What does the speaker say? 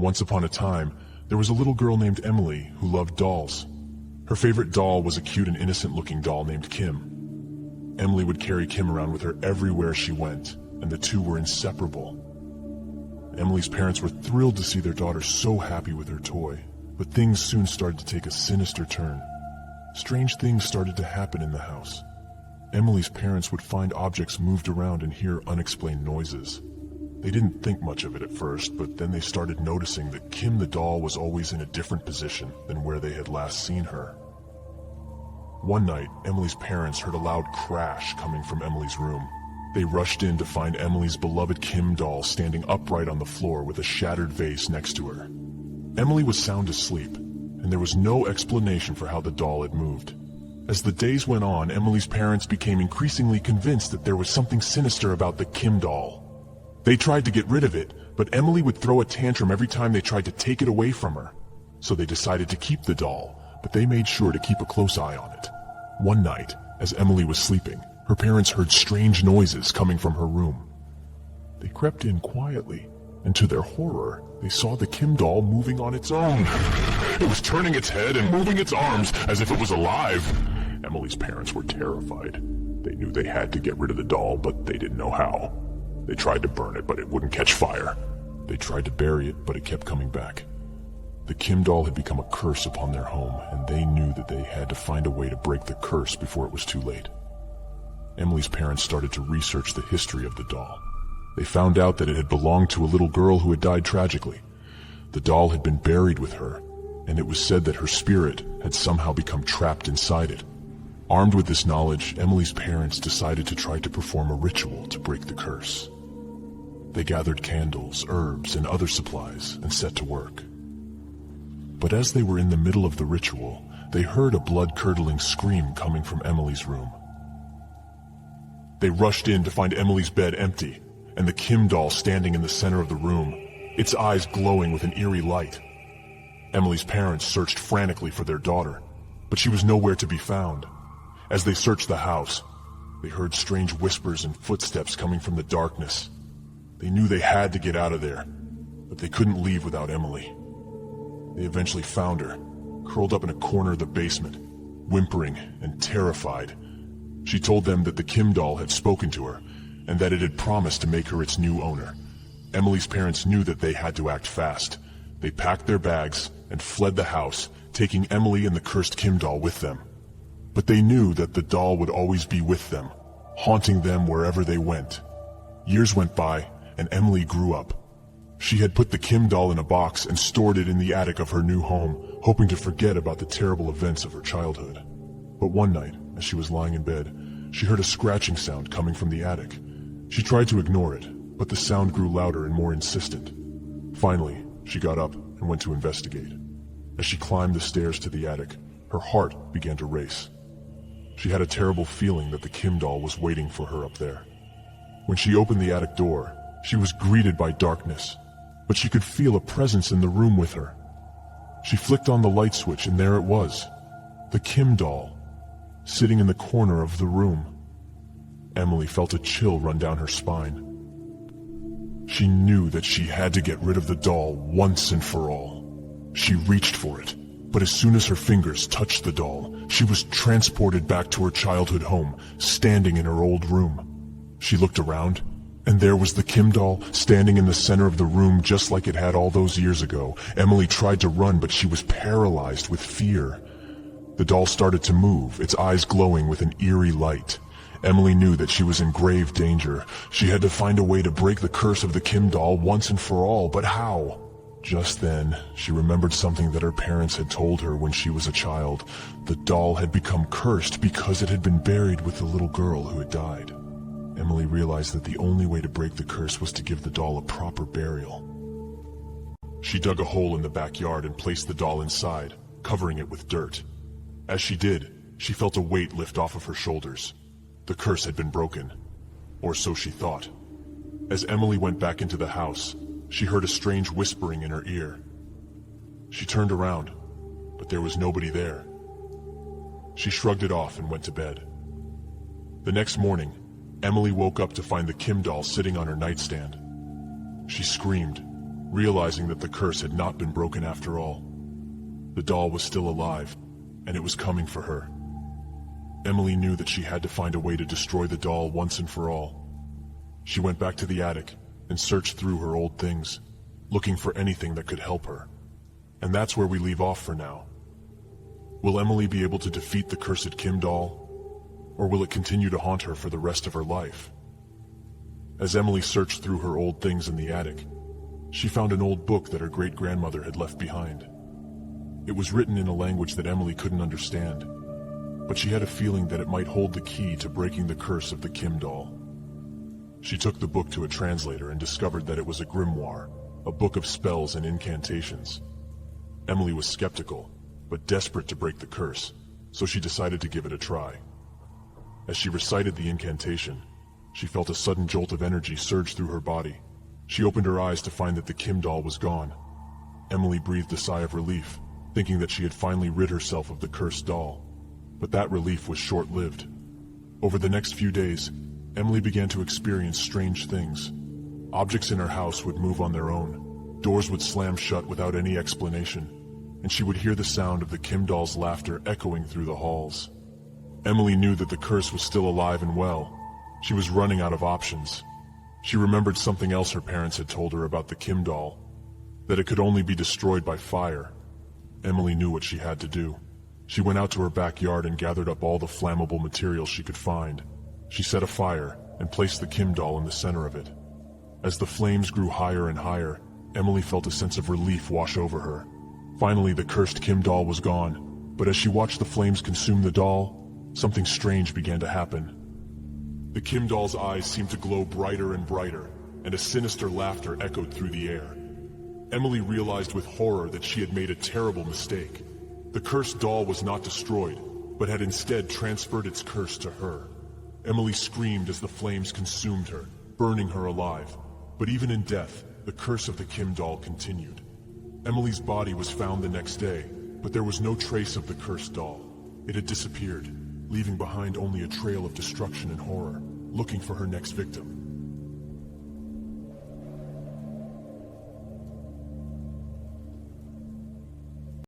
Once upon a time, there was a little girl named Emily who loved dolls. Her favorite doll was a cute and innocent-looking doll named Kim. Emily would carry Kim around with her everywhere she went, and the two were inseparable. Emily's parents were thrilled to see their daughter so happy with her toy, but things soon started to take a sinister turn. Strange things started to happen in the house. Emily's parents would find objects moved around and hear unexplained noises. They didn't think much of it at first, but then they started noticing that Kim the doll was always in a different position than where they had last seen her. One night, Emily's parents heard a loud crash coming from Emily's room. They rushed in to find Emily's beloved Kim doll standing upright on the floor with a shattered vase next to her. Emily was sound asleep, and there was no explanation for how the doll had moved. As the days went on, Emily's parents became increasingly convinced that there was something sinister about the Kim doll. They tried to get rid of it, but Emily would throw a tantrum every time they tried to take it away from her. So they decided to keep the doll, but they made sure to keep a close eye on it. One night, as Emily was sleeping, her parents heard strange noises coming from her room. They crept in quietly, and to their horror, they saw the Kim doll moving on its own. It was turning its head and moving its arms as if it was alive. Emily's parents were terrified. They knew they had to get rid of the doll, but they didn't know how. They tried to burn it, but it wouldn't catch fire. They tried to bury it, but it kept coming back. The Kim doll had become a curse upon their home, and they knew that they had to find a way to break the curse before it was too late. Emily's parents started to research the history of the doll. They found out that it had belonged to a little girl who had died tragically. The doll had been buried with her, and it was said that her spirit had somehow become trapped inside it. Armed with this knowledge, Emily's parents decided to try to perform a ritual to break the curse. They gathered candles, herbs, and other supplies and set to work. But as they were in the middle of the ritual, they heard a blood-curdling scream coming from Emily's room. They rushed in to find Emily's bed empty, and the Kim doll standing in the center of the room, its eyes glowing with an eerie light. Emily's parents searched frantically for their daughter, but she was nowhere to be found. As they searched the house, they heard strange whispers and footsteps coming from the darkness. They knew they had to get out of there, but they couldn't leave without Emily. They eventually found her, curled up in a corner of the basement, whimpering and terrified. She told them that the Kim doll had spoken to her, and that it had promised to make her its new owner. Emily's parents knew that they had to act fast. They packed their bags and fled the house, taking Emily and the cursed Kim doll with them. But they knew that the doll would always be with them, haunting them wherever they went. Years went by, and Emily grew up. She had put the Kim doll in a box and stored it in the attic of her new home, hoping to forget about the terrible events of her childhood. But one night, as she was lying in bed, she heard a scratching sound coming from the attic. She tried to ignore it, but the sound grew louder and more insistent. Finally, she got up and went to investigate. As she climbed the stairs to the attic, her heart began to race. She had a terrible feeling that the Kim doll was waiting for her up there. When she opened the attic door, she was greeted by darkness, but she could feel a presence in the room with her. She flicked on the light switch, and there it was, the Kim doll, sitting in the corner of the room. Emily felt a chill run down her spine. She knew that she had to get rid of the doll once and for all. She reached for it, but as soon as her fingers touched the doll, she was transported back to her childhood home, standing in her old room. She looked around, and there was the Kim doll, standing in the center of the room just like it had all those years ago. Emily tried to run, but she was paralyzed with fear. The doll started to move, its eyes glowing with an eerie light. Emily knew that she was in grave danger. She had to find a way to break the curse of the Kim doll once and for all, but how? Just then, she remembered something that her parents had told her when she was a child. The doll had become cursed because it had been buried with the little girl who had died. Emily realized that the only way to break the curse was to give the doll a proper burial. She dug a hole in the backyard and placed the doll inside, covering it with dirt. As she did, she felt a weight lift off of her shoulders. The curse had been broken, or so she thought. As Emily went back into the house, she heard a strange whispering in her ear. She turned around, but there was nobody there. She shrugged it off and went to bed. The next morning, Emily woke up to find the Kim doll sitting on her nightstand. She screamed, realizing that the curse had not been broken after all. The doll was still alive, and it was coming for her. Emily knew that she had to find a way to destroy the doll once and for all. She went back to the attic and searched through her old things, looking for anything that could help her. And that's where we leave off for now. Will Emily be able to defeat the cursed Kim doll? Or will it continue to haunt her for the rest of her life? As Emily searched through her old things in the attic, she found an old book that her great-grandmother had left behind. It was written in a language that Emily couldn't understand, but she had a feeling that it might hold the key to breaking the curse of the Kim doll. She took the book to a translator and discovered that it was a grimoire, a book of spells and incantations. Emily was skeptical, but desperate to break the curse, so she decided to give it a try. As she recited the incantation, she felt a sudden jolt of energy surge through her body. She opened her eyes to find that the Kim doll was gone. Emily breathed a sigh of relief, thinking that she had finally rid herself of the cursed doll. But that relief was short-lived. Over the next few days, Emily began to experience strange things. Objects in her house would move on their own, doors would slam shut without any explanation, and she would hear the sound of the Kim doll's laughter echoing through the halls. Emily knew that the curse was still alive and well. She was running out of options. She remembered something else her parents had told her about the Kim doll, that it could only be destroyed by fire. Emily knew what she had to do. She went out to her backyard and gathered up all the flammable materials she could find. She set a fire and placed the Kim doll in the center of it. As the flames grew higher and higher, Emily felt a sense of relief wash over her. Finally, the cursed Kim doll was gone, but as she watched the flames consume the doll, something strange began to happen. The Kim doll's eyes seemed to glow brighter and brighter, and a sinister laughter echoed through the air. Emily realized with horror that she had made a terrible mistake. The cursed doll was not destroyed, but had instead transferred its curse to her. Emily screamed as the flames consumed her, burning her alive. But even in death, the curse of the Kim doll continued. Emily's body was found the next day, but there was no trace of the cursed doll. It had disappeared, leaving behind only a trail of destruction and horror, looking for her next victim.